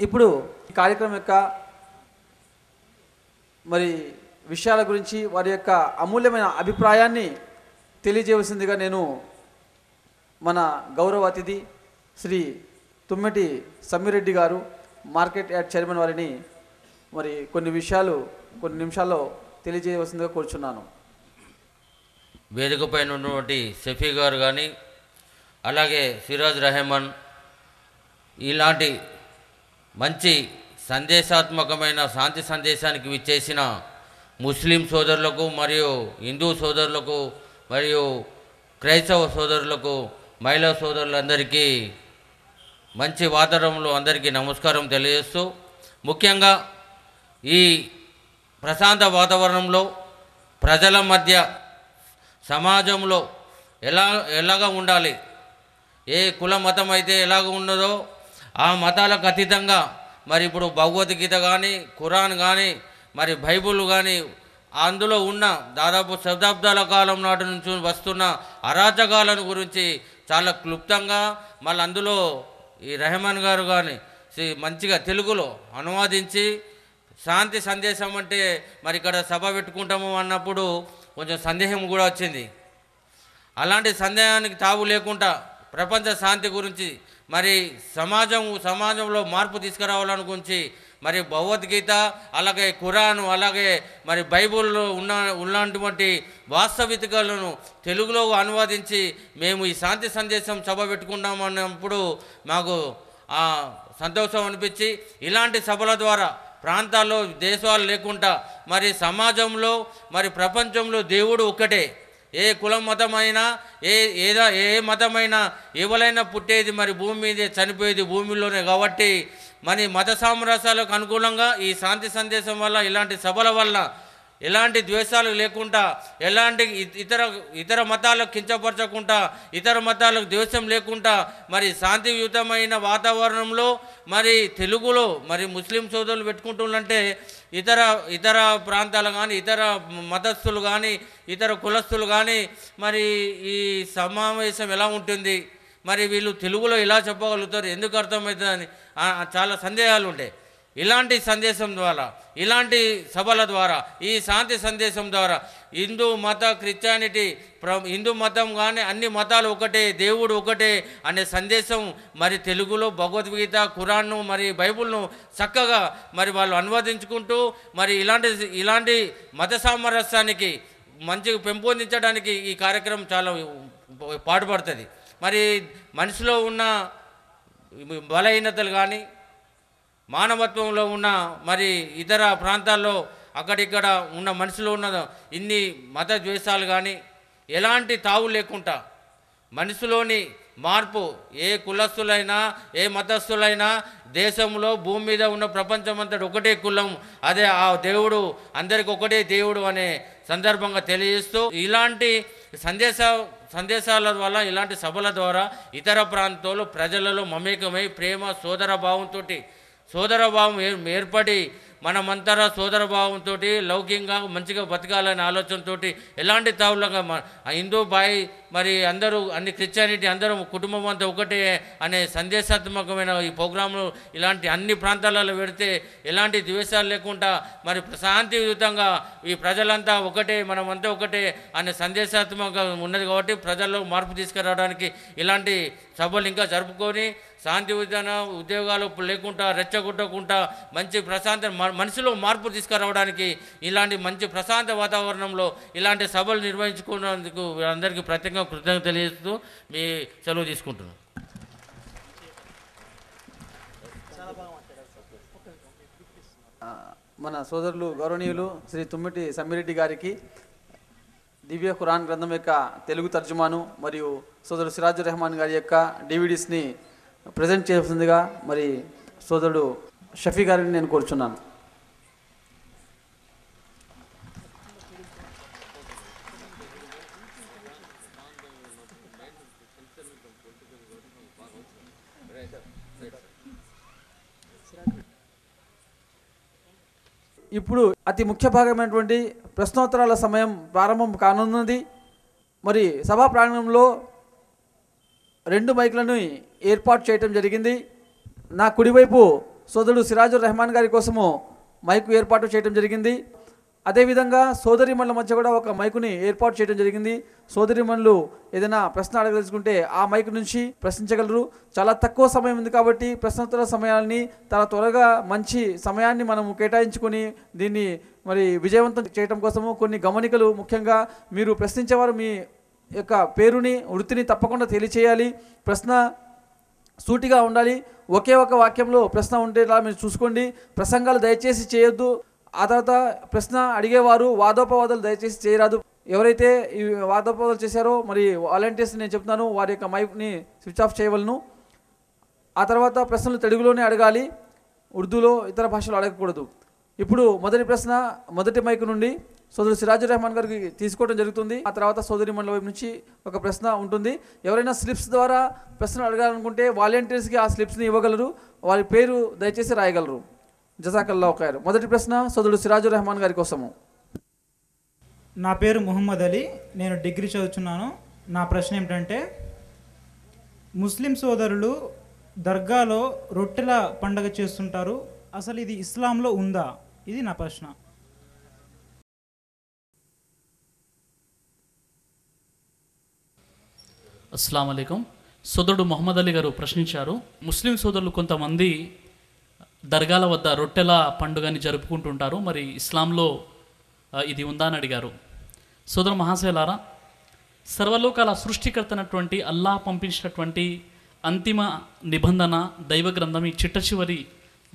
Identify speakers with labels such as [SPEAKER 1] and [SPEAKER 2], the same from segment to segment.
[SPEAKER 1] ఇప్పుడు ఈ కార్యక్రమం యొక్క మరి విషయాల గురించి వారి యొక్క అమూల్యమైన అభిప్రాయాన్ని తెలియజేయవలసిందిగా నేను మన గౌరవ అతిథి శ్రీ తుమ్మెటి సమ్మిరెడ్డి గారు మార్కెట్ యార్డ్ చైర్మన్ వారిని మరి కొన్ని నిమిషాల్లో తెలియజేయవలసిందిగా కోరుచున్నాను.
[SPEAKER 2] వేదిక పైన ఉన్నటువంటి షఫీ గారు కానీ అలాగే సిరాజ్ రెహమాన్ ఇలాంటి మంచి సందేశాత్మకమైన శాంతి సందేశానికి విచ్చేసిన ముస్లిం సోదరులకు మరియు హిందూ సోదరులకు మరియు క్రైస్తవ సోదరులకు మహిళా సోదరులందరికీ మంచి వాతావరణంలో అందరికీ నమస్కారం తెలియజేస్తూ, ముఖ్యంగా ఈ ప్రశాంత వాతావరణంలో ప్రజల మధ్య సమాజంలో ఎలాగా ఉండాలి, ఏ కుల మతం అయితే ఎలాగ ఉన్నదో ఆ మతాలకు అతీతంగా మరి ఇప్పుడు భగవద్గీత కానీ ఖురాన్ కానీ మరి బైబుల్ కానీ అందులో ఉన్న దాదాపు శతాబ్దాల కాలం నాటి నుంచి వస్తున్న అరాచకాలను గురించి చాలా క్లుప్తంగా మళ్ళీ అందులో ఈ రెహమాన్ గారు కానీ మంచిగా తెలుగులో అనువాదించి శాంతి సందేశం అంటే మరి ఇక్కడ సభ పెట్టుకుంటాము అన్నప్పుడు కొంచెం సందేహం కూడా వచ్చింది. అలాంటి సందేహానికి తావు లేకుండా ప్రపంచ శాంతి గురించి మరి సమాజంలో మార్పు తీసుకురావాలని గురించి మరి భగవద్గీత అలాగే ఖురాను అలాగే మరి బైబుల్లో ఉన్నటువంటి వాస్తవికతలను తెలుగులో అనువాదించి మేము ఈ శాంతి సందేశం సభ పెట్టుకున్నామన్నప్పుడు మాకు సంతోషం అనిపించి ఇలాంటి సభల ద్వారా ప్రాంతాల్లో దేశాలు లేకుండా మరి సమాజంలో మరి ప్రపంచంలో దేవుడు ఒక్కటే, ఏ కులం మతమైనా ఏ మతమైనా ఎవరైనా పుట్టేది మరి భూమి మీదే చనిపోయేది భూమిలోనే కాబట్టి మరి మత సామరస్యాలకు అనుకూలంగా ఈ శాంతి సందేశం వల్ల ఇలాంటి సభల వల్ల ఎలాంటి ద్వేషాలు లేకుండా ఎలాంటి ఇతర మతాలకు కించపరచకుండా ఇతర మతాలకు ద్వేషం లేకుండా మరి శాంతియుతమైన వాతావరణంలో మరి తెలుగులో మరి ముస్లిం సోదరులు పెట్టుకుంటుందంటే ఇతర ప్రాంతాలు కానీ ఇతర మతస్థులు కానీ ఇతర కులస్తులు కానీ మరి ఈ సమావేశం ఎలా ఉంటుంది, మరి వీళ్ళు తెలుగులో ఎలా చెప్పగలుగుతారు, ఎందుకు అర్థమవుతుందని చాలా సందేహాలు ఉంటాయి. ఇలాంటి సందేశం ద్వారా ఇలాంటి సభల ద్వారా ఈ శాంతి సందేశం ద్వారా హిందూ మత క్రిస్టియానిటీ హిందూ మతం కానీ అన్ని మతాలు ఒకటే దేవుడు ఒకటే అనే సందేశం మరి తెలుగులో భగవద్గీత ఖురాన్ను మరి బైబుల్ను చక్కగా మరి వాళ్ళు అనువదించుకుంటూ మరి ఇలాంటి మత సామరస్యానికి మంచిగా పెంపొందించడానికి ఈ కార్యక్రమం చాలా పాటుపడుతుంది. మరి మనిషిలో ఉన్న బలహీనతలు కానీ మానవత్వంలో ఉన్న మరి ఇతర ప్రాంతాల్లో అక్కడిక్కడ ఉన్న మనిషిలో ఉన్న ఇన్ని మత ద్వేషాలు కానీ ఎలాంటి తావు లేకుండా మనిషిలోని మార్పు ఏ కులస్తులైనా ఏ మతస్థులైనా దేశంలో భూమి మీద ఉన్న ప్రపంచమంతటి ఒకటే కులం, అదే ఆ దేవుడు అందరికి ఒకటే దేవుడు అనే సందర్భంగా తెలియజేస్తూ ఇలాంటి సందేశాల వల్ల ఇలాంటి సభల ద్వారా ఇతర ప్రాంతాల్లో ప్రజలలో మమేకమై ప్రేమ సోదరభావం ఏర్పడి మనమంతరా సోదరభావంతో లౌకికంగా మంచిగా బతకాలనే ఆలోచనతో ఎలాంటి తావులుగా హిందూ మరి అందరూ అన్ని క్రిస్టియానిటీ అందరూ కుటుంబం అంతా ఒకటే అనే సందేశాత్మకమైన ఈ ప్రోగ్రాంలు ఇలాంటి అన్ని ప్రాంతాలలో పెడితే ఎలాంటి ద్వేషాలు లేకుండా మరి శాంతియుతంగా ఈ ప్రజలంతా ఒకటే మనమంతా ఒకటే అనే సందేశాత్మకంగా ఉన్నది కాబట్టి ప్రజల్లో మార్పు తీసుకురావడానికి ఇలాంటి సభలు ఇంకా జరుపుకొని శాంతియుతమైన ఉద్యోగాలు లేకుండా రెచ్చగొట్టకుండా మంచి ప్రశాంత మనిషిలో మార్పు తీసుకురావడానికి ఇలాంటి మంచి ప్రశాంత వాతావరణంలో ఇలాంటి సభలు నిర్వహించుకున్నందుకు అందరికీ ప్రత్యేకంగా కృతజ్ఞత తెలియజేస్తూ మీ సెలవు తీసుకుంటున్నాను.
[SPEAKER 1] మన సోదరులు గౌరవనీయులు శ్రీ తుమ్మిటి సమ్మిరెడ్డి గారికి దివ్య ఖురాన్ గ్రంథం యొక్క తెలుగు తర్జుమాను మరియు సోదరుడు సిరాజ్ రెహమాన్ గారి యొక్క డివిడీస్ని ప్రజెంట్ చేస్తుందిగా మరి సోదరుడు షఫీ గారిని నేను కోరుచున్నాను. ఇప్పుడు అతి ముఖ్య భాగమైనటువంటి ప్రశ్నోత్తరాల సమయం ప్రారంభం కానున్నది. మరి సభా ప్రాంగణంలో 2 మైకులను ఏర్పాటు చేయటం జరిగింది. నా కుడివైపు సోదరుడు సిరాజుర్ రెహమాన్ గారి కోసము మైకు ఏర్పాటు చేయడం జరిగింది. అదేవిధంగా సోదరిమణుల మధ్య కూడా ఒక మైకుని ఏర్పాటు చేయడం జరిగింది. సోదరిమణులు ఏదైనా ప్రశ్న అడగదలుచుకుంటే ఆ మైకు నుంచి ప్రశ్నించగలరు. చాలా తక్కువ సమయం ఉంది కాబట్టి ప్రశ్నోత్తర సమయాన్ని చాలా త్వరగా మంచి సమయాన్ని మనము కేటాయించుకొని దీన్ని మరి విజయవంతం చేయడం కోసము కొన్ని గమనికలు, ముఖ్యంగా మీరు ప్రశ్నించేవారు మీ యొక్క పేరుని, వృత్తిని తప్పకుండా తెలియచేయాలి. ప్రశ్న సూటిగా ఉండాలి. ఒకే ఒక వాక్యంలో ప్రశ్న ఉండేలా మీరు చూసుకోండి. ప్రసంగాలు దయచేసి చేయొద్దు. ఆ తర్వాత ప్రశ్న అడిగేవారు వాదోపవాదాలు దయచేసి చేయరాదు. ఎవరైతే ఈ వాదోపవాదాలు చేశారో మరి వాలంటీర్స్ నేను చెప్తున్నాను, వారి యొక్క మైక్ని స్విచ్ ఆఫ్ చేయవలను. ఆ తర్వాత ప్రశ్నలు తెలుగులోనే అడగాలి, ఉర్దూలో ఇతర భాషలో అడగకూడదు. ఇప్పుడు మొదటి ప్రశ్న మొదటి మైకు నుండి సోదరుడు సిరాజుర్ రెహమాన్ గారికి తీసుకోవడం జరుగుతుంది. ఆ తర్వాత సోదరి మండలి వైపు నుంచి ఒక ప్రశ్న ఉంటుంది. ఎవరైనా స్లిప్స్ ద్వారా ప్రశ్నలు అడగాలనుకుంటే వాలంటీర్స్కి ఆ స్లిప్స్ని ఇవ్వగలరు. వారి పేరు దయచేసి రాయగలరు. జజాకల్లాహు ఖైర్. మొదటి ప్రశ్న సోదరుడు సిరాజుర్ రెహమాన్ గారి కోసము.
[SPEAKER 3] నా పేరు ముహమ్మద్ అలీ, నేను డిగ్రీ చదువుతున్నాను. నా ప్రశ్న ఏమిటంటే, ముస్లిం సోదరులు దర్గాలో రొట్టెల పండగ చేస్తుంటారు, అసలు ఇది ఇస్లాంలో ఉందా? ఇది నా ప్రశ్న.
[SPEAKER 4] అస్సలాము అలైకుం. సోదరుడు మొహమ్మద్ అలీ గారు ప్రశ్నించారు, ముస్లిం సోదరులు కొంతమంది దర్గాల వద్ద రొట్టెల పండుగని జరుపుకుంటుంటారు, మరి ఇస్లాంలో ఇది ఉందా అని అడిగారు. సోదరు మహాశయులారా, సర్వలోకాల సృష్టికర్తనటువంటి అల్లాహ్ పంపించినటువంటి అంతిమ నిబంధన దైవ గ్రంథం, ఈ చిట్ట చివరి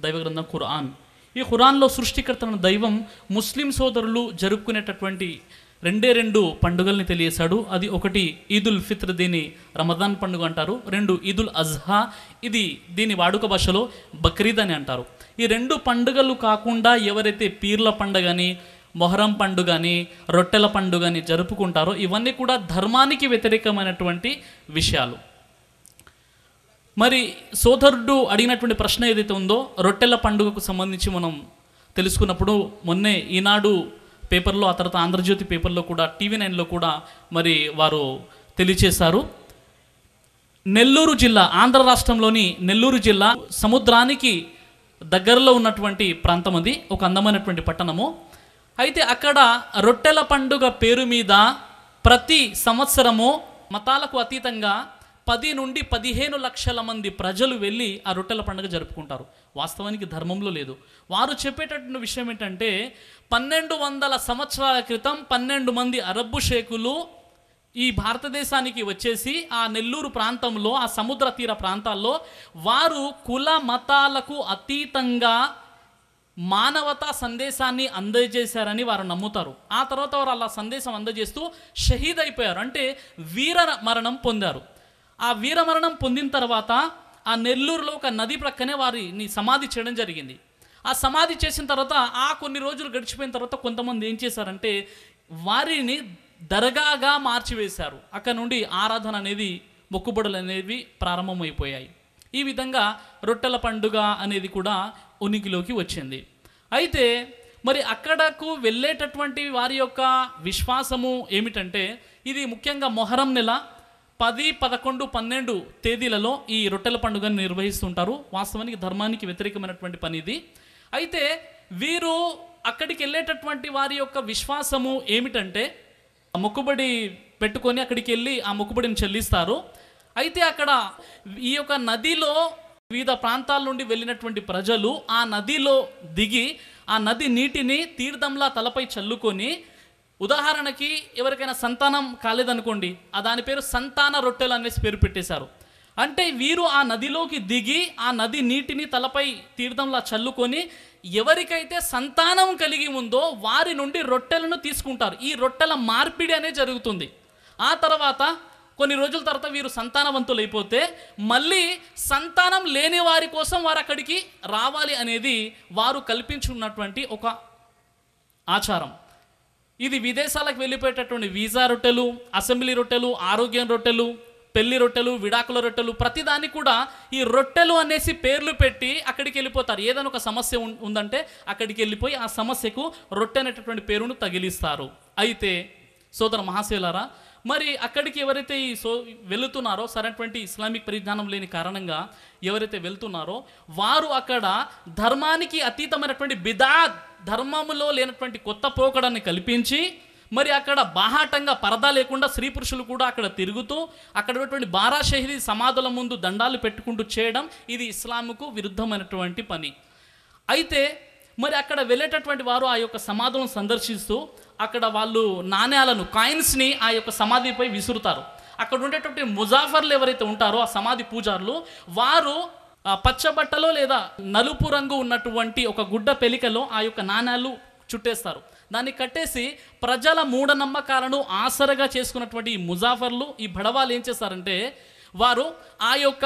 [SPEAKER 4] దైవ గ్రంథం ఖురాన్. ఈ ఖురాన్లో సృష్టికర్తన దైవం ముస్లిం సోదరులు జరుపుకునేటటువంటి రెండు పండుగల్ని తెలియసాడు. అది ఒకటి ఈదుల్ ఫిత్ర్, దీన్ని రమదాన్ పండుగ అంటారు. రెండు ఈదుల్ అజ్హా, ఇది దీని వాడుక భాషలో బక్రీద్ అని అంటారు. ఈ రెండు పండుగలు కాకుండా ఎవరైతే పీర్ల పండుగని, మొహరం పండుగని, రొట్టెల పండుగని జరుపుకుంటారో ఇవన్నీ కూడా ధర్మానికి వ్యతిరేకమైనటువంటి విషయాలు. మరి సోదరుడు అడిగినటువంటి ప్రశ్న ఏదైతే ఉందో రొట్టెల పండుగకు సంబంధించి మనం తెలుసుకున్నప్పుడు, మొన్నే ఈనాడు పేపర్లో, ఆ తర్వాత ఆంధ్రజ్యోతి పేపర్లో కూడా, టీవీ 9లో కూడా మరి వారు తెలియచేశారు. నెల్లూరు జిల్లా, ఆంధ్ర రాష్ట్రంలోని నెల్లూరు జిల్లా సముద్రానికి దగ్గరలో ఉన్నటువంటి ప్రాంతం, అది ఒక అందమైనటువంటి పట్టణము. అయితే అక్కడ రొట్టెల పండుగ పేరు మీద ప్రతి సంవత్సరము మతాలకు అతీతంగా 10 నుండి 15 లక్షల మంది ప్రజలు వెళ్ళి ఆ రొట్టెల పండుగ జరుపుకుంటారు. వాస్తవానికి ధర్మంలో లేదు. వారు చెప్పేటటువంటి విషయం ఏంటంటే, 1200 సంవత్సరాల క్రితం 12 మంది అరబ్బు షేకులు ఈ భారతదేశానికి వచ్చేసి ఆ నెల్లూరు ప్రాంతంలో, ఆ సముద్ర తీర ప్రాంతాల్లో వారు కుల మతాలకు అతీతంగా మానవతా సందేశాన్ని అందజేశారని వారు నమ్ముతారు. ఆ తర్వాత వారు అలా సందేశం అందజేస్తూ షహీద్ అయిపోయారు, అంటే వీర మరణం పొందారు. ఆ వీరమరణం పొందిన తర్వాత ఆ నెల్లూరులో ఒక నది ప్రక్కనే వారిని సమాధి చేయడం జరిగింది. ఆ సమాధి చేసిన తర్వాత ఆ కొన్ని రోజులు గడిచిపోయిన తర్వాత కొంతమంది ఏం చేశారంటే వారిని దర్గాగా మార్చివేశారు. అక్కడ నుండి ఆరాధన అనేది, మొక్కుబడులు అనేవి ప్రారంభమైపోయాయి. ఈ విధంగా రొట్టెల పండుగ అనేది కూడా ఉనికిలోకి వచ్చింది. అయితే మరి అక్కడకు వెళ్ళేటటువంటి వారి యొక్క విశ్వాసము ఏమిటంటే, ఇది ముఖ్యంగా మొహరం నెల 10, 11, 12 తేదీలలో ఈ రొట్టెల పండుగను నిర్వహిస్తుంటారు. వాస్తవానికి ధర్మానికి వ్యతిరేకమైనటువంటి పని ఇది. అయితే వీరు అక్కడికి వెళ్ళేటటువంటి వారి యొక్క విశ్వాసము ఏమిటంటే, మొక్కుబడి పెట్టుకొని అక్కడికి వెళ్ళి ఆ మొక్కుబడిని చెల్లిస్తారు. అయితే అక్కడ ఈ యొక్క నదిలో వివిధ ప్రాంతాల నుండి వెళ్ళినటువంటి ప్రజలు ఆ నదిలో దిగి ఆ నది నీటిని తీర్థంలా తలపై చల్లుకొని, ఉదాహరణకి ఎవరికైనా సంతానం కాలేదనుకోండి, దాని పేరు సంతాన రొట్టెలు అనేసి పేరు పెట్టేశారు. అంటే వీరు ఆ నదిలోకి దిగి ఆ నది నీటిని తలపై తీర్థంలా చల్లుకొని ఎవరికైతే సంతానం కలిగి ఉందో వారి నుండి రొట్టెలను తీసుకుంటారు. ఈ రొట్టెల మార్పిడి అనేది జరుగుతుంది. ఆ తర్వాత కొన్ని రోజుల తర్వాత వీరు సంతానవంతులైపోతే మళ్ళీ సంతానం లేని వారి కోసం వారు అక్కడికి రావాలి అనేది వారు కల్పించున్నటువంటి ఒక ఆచారం. ఇది విదేశాలకు వెళ్ళిపోయేటటువంటి వీసా రొట్టెలు, అసెంబ్లీ రొట్టెలు, ఆరోగ్యం రొట్టెలు, పెళ్లి రొట్టెలు, విడాకుల రొట్టెలు, ప్రతిదాన్ని కూడా ఈ రొట్టెలు అనేసి పేర్లు పెట్టి అక్కడికి వెళ్ళిపోతారు. ఏదైనా ఒక సమస్య ఉందంటే అక్కడికి వెళ్ళిపోయి ఆ సమస్యకు రొట్టె అనేటటువంటి పేరును తగిలిస్తారు. అయితే సోదర మహాశయులారా, మరి అక్కడికి ఎవరైతే వెళుతున్నారో సరైనటువంటి ఇస్లామిక్ పరిజ్ఞానం లేని కారణంగా ఎవరైతే వెళ్తున్నారో వారు అక్కడ ధర్మానికి అతీతమైనటువంటి బిదాత్, ధర్మములో లేనటువంటి కొత్త పోకడాన్ని కల్పించి మరి అక్కడ బాహాటంగా పరదా లేకుండా స్త్రీ పురుషులు కూడా అక్కడ తిరుగుతూ అక్కడ ఉన్నటువంటి బారా షహీదీ సమాధుల ముందు దండాలు పెట్టుకుంటూ చేయడం ఇది ఇస్లాంకు విరుద్ధమైనటువంటి పని. అయితే మరి అక్కడ వెళ్ళేటటువంటి వారు ఆ యొక్క సమాధులను సందర్శిస్తూ అక్కడ వాళ్ళు నాణ్యాలను, కాయిన్స్ని ఆ యొక్క సమాధిపై విసురుతారు. అక్కడ ఉండేటువంటి ముజాఫర్లు ఎవరైతే ఉంటారో ఆ సమాధి పూజారులు వారు పచ్చబట్టలో లేదా నలుపు రంగు ఉన్నటువంటి ఒక గుడ్డ పెలికలో ఆ యొక్క నాణ్యాలు చుట్టేస్తారు. దాన్ని కట్టేసి ప్రజల మూఢనమ్మకాలను ఆసరగా చేసుకున్నటువంటి ఈ ముజాఫర్లు, ఈ బడవాళ్ళు ఏం చేస్తారంటే వారు ఆ యొక్క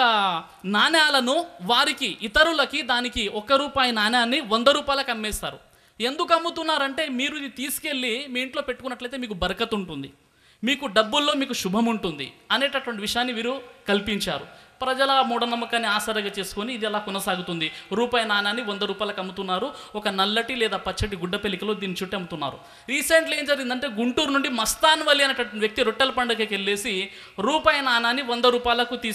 [SPEAKER 4] నాణ్యాలను వారికి ఇతరులకి దానికి ₹1 నాణ్యాన్ని ₹100 అమ్మేస్తారు. ఎందుకు అమ్ముతున్నారంటే మీరు ఇది తీసుకెళ్ళి మీ ఇంట్లో పెట్టుకున్నట్లయితే మీకు బరకత్ ఉంటుంది, మీకు డబ్బుల్లో మీకు శుభం ఉంటుంది అనేటటువంటి విషయాన్ని వీరు కల్పించారు. ప్రజల మూఢనమ్మకాన్ని ఆసరగా చేసుకొని ఇది అలా కొనసాగుతుంది. ₹1 నాణ్యాన్ని ₹100 అమ్ముతున్నారు. ఒక నల్లటి లేదా పచ్చటి గుడ్డ పెలికలో దీన్ని చుట్టి అమ్ముతున్నారు. రీసెంట్లీ ఏం జరిగిందంటే గుంటూరు నుండి మస్తాన్ వలి అనేటటువంటి వ్యక్తి రొట్టెల పండుగకి వెళ్ళేసి ₹1 నాణ్యాన్ని ₹100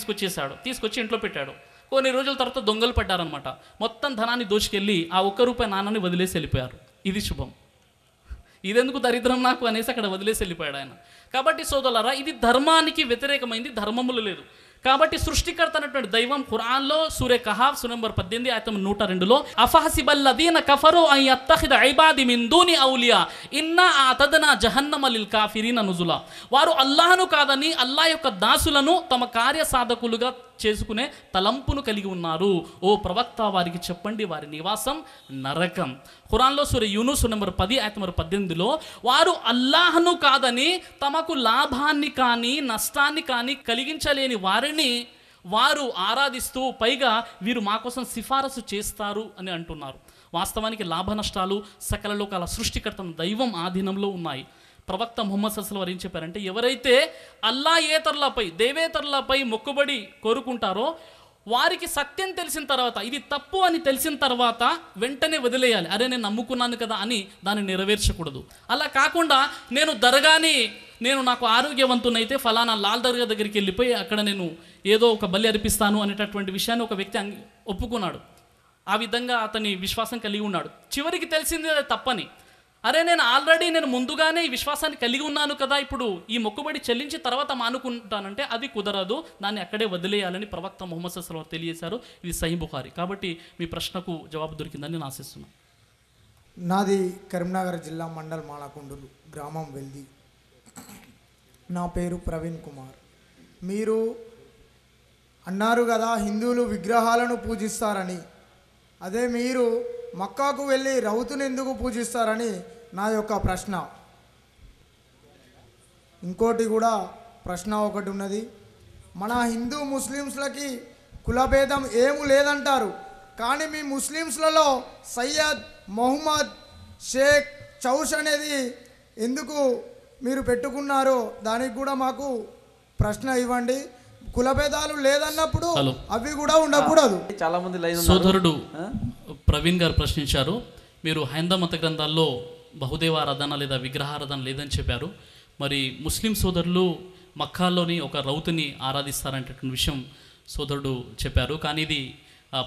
[SPEAKER 4] తీసుకొచ్చి ఇంట్లో పెట్టాడు. కొన్ని రోజుల తర్వాత దొంగలు పడ్డారనమాట. మొత్తం ధనాన్ని దోచుకెళ్ళి ఆ ₹1 నాణ్యాన్ని వదిలేసి వెళ్ళిపోయారు. ఇది శుభం, ఇదెందుకు దరిద్రం నాకు అనేసి అక్కడ వదిలేసి వెళ్ళిపోయాడు ఆయన. కాబట్టి సోదరులారా, ఇది ధర్మానికి వ్యతిరేకమైంది, ధర్మములు లేదు. కాబట్టి సృష్టికర్త అనేటువంటి దైవం ఖురాన్లో సూరే కహాఫ్ నంబర్ 18 ఆయతం 102లో అఫహసిబల్లదీన కఫరు అన్ యత్తఖిద ఇబాది మిన్ దూని ఔలియా ఇన్నా అతదనా జహన్నమ లిల్ కాఫిరీన నుజులా. వారు అల్లాహ్ను కాదని అల్లాహ్ యొక్క దాసులను తమ కార్య సాధకులుగా చేసుకునే తలంపును కలిగి ఉన్నారు. ఓ ప్రవక్త, వారికి చెప్పండి, వారి నివాసం నరకం. ఖురాన్లో సూరే యూనుస్ నంబర్ 10 ఆయతం 18లో వారు అల్లాహ్ను కాదని తమకు లాభాన్ని కానీ నష్టాన్ని కానీ కలిగించలేని వారిని వారు ఆరాధిస్తూ పైగా వీరు మా కోసం సిఫారసు చేస్తారు అని అంటున్నారు. వాస్తవానికి లాభ నష్టాలు సకల లోకాల సృష్టికర్త దైవం ఆధీనంలో ఉన్నాయి. ప్రవక్త ముహమ్మద్ సల్లల్లాహు అలైహి వసల్లం వారు ఏం చెప్పారంటే, ఎవరైతే అల్లాయేతరులపై దేవేతరులపై మొక్కుబడి కోరుకుంటారో వారికి సత్యం తెలిసిన తర్వాత, ఇది తప్పు అని తెలిసిన తర్వాత వెంటనే వదిలేయాలి. అరే నేను నమ్ముకున్నాను కదా అని దాన్ని నెరవేర్చకూడదు. అలా కాకుండా నేను నాకు ఆరోగ్యవంతునైతే ఫలానా లాల్ దర్గా దగ్గరికి వెళ్ళిపోయి అక్కడ నేను ఏదో ఒక బలి అర్పిస్తాను అనేటటువంటి విషయాన్ని ఒక వ్యక్తి ఒప్పుకున్నాడు. ఆ విధంగా అతని విశ్వాసం కలిగి ఉన్నాడు. చివరికి తెలిసింది అది తప్పని. అరే నేను ముందుగానే ఈ విశ్వాసాన్ని కలిగి ఉన్నాను కదా, ఇప్పుడు ఈ మొక్కుబడి చెల్లించి తర్వాత మానుకుంటానంటే అది కుదరదు, దాన్ని అక్కడే వదిలేయాలని ప్రవక్త ముహమ్మద్ సల్లల్లాహు అలైహి వసల్లం తెలియజేశారు. ఇది సహీహ్ బుఖారీ. కాబట్టి మీ ప్రశ్నకు జవాబు దొరికిందని నేను ఆశిస్తున్నాను.
[SPEAKER 5] నాది కరీంనగర్ జిల్లా మండల్ మాలకొండూరు గ్రామం వెల్ది. నా పేరు ప్రవీణ్ కుమార్. మీరు అన్నారు కదా హిందువులు విగ్రహాలను పూజిస్తారని, అదే మీరు మక్కాకు వెళ్ళి రౌతుని ఎందుకు పూజిస్తారని నా యొక్క ప్రశ్న. ఇంకోటి కూడా ప్రశ్న ఒకటి ఉన్నది. మన హిందూ ముస్లిమ్స్లకి కులభేదం ఏమీ లేదంటారు, కానీ మీ ముస్లిమ్స్లలో సయ్యద్, మొహమ్మద్, షేక్, చౌష్ అనేది ఎందుకు మీరు పెట్టుకున్నారో దానికి కూడా మాకు ప్రశ్న ఇవ్వండి. కులభేదాలు లేదన్నప్పుడు అవి కూడా ఉండకూడదు.
[SPEAKER 1] చాలా మంది
[SPEAKER 4] సోదరుడు ప్రవీణ్ గారు ప్రశ్నించారు, మీరు హైందవ మత గ్రంథాల్లో బహుదేవారాధన లేదా విగ్రహారాధన లేదని చెప్పారు. మరి ముస్లిం సోదరులు మక్కాలోని ఒక రౌతుని ఆరాధిస్తారనేటటువంటి విషయం సోదరుడు చెప్పారు. కానీ ఇది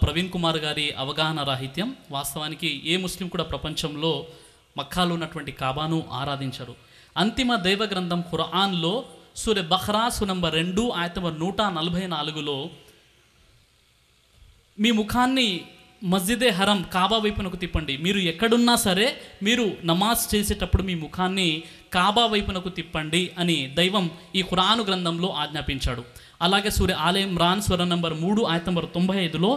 [SPEAKER 4] ప్రవీణ్ కుమార్ గారి అవగాహన రాహిత్యం. వాస్తవానికి ఏ ముస్లిం కూడా ప్రపంచంలో మక్కాలో ఉన్నటువంటి కాబాను ఆరాధించరు. అంతిమ దైవ గ్రంథం ఖురాన్లో సూరే బఖ్రా నంబర్ 2 ఆయతం 144లో మీ ముఖాన్ని మస్జిదే హరం కాబా వైపునకు తిప్పండి, మీరు ఎక్కడున్నా సరే మీరు నమాజ్ చేసేటప్పుడు మీ ముఖాన్ని కాబా వైపునకు తిప్పండి అని దైవం ఈ ఖురాను గ్రంథంలో ఆజ్ఞాపించాడు. అలాగే సూర్య ఆలే ఇమ్రాన్ నంబర్ 3 ఆయతం 95లో